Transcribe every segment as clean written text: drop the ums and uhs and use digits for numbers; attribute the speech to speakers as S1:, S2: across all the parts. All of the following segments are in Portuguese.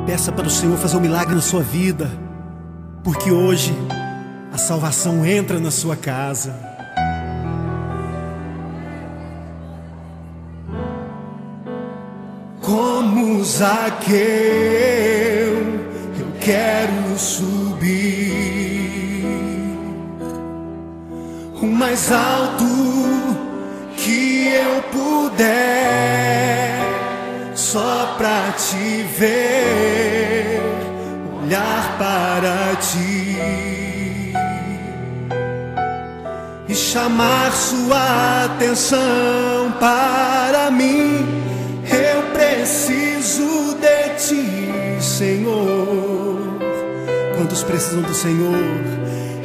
S1: Peça para o Senhor fazer um milagre na sua vida, porque hoje a salvação entra na sua casa. Como Zaqueu, eu quero subir o mais alto que eu puder, só pra te ver, olhar para ti e chamar sua atenção para mim. Eu preciso de ti, Senhor. Quantos precisam do Senhor?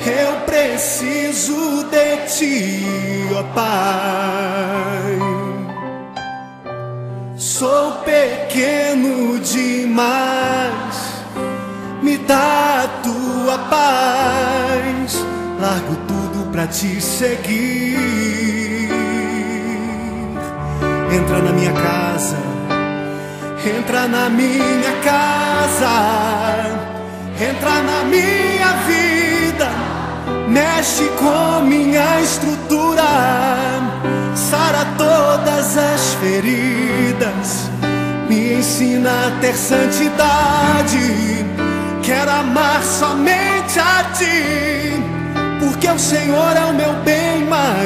S1: Eu preciso de ti, ó Pai. Sou pequeno demais, me dá a tua paz. Largo tudo pra te seguir. Entra na minha casa, entra na minha casa, entra na minha vida, mexe com minha estrutura, sara todas as feridas, me ensina a ter santidade. Quero amar somente a ti, porque o Senhor é o meu bem maior.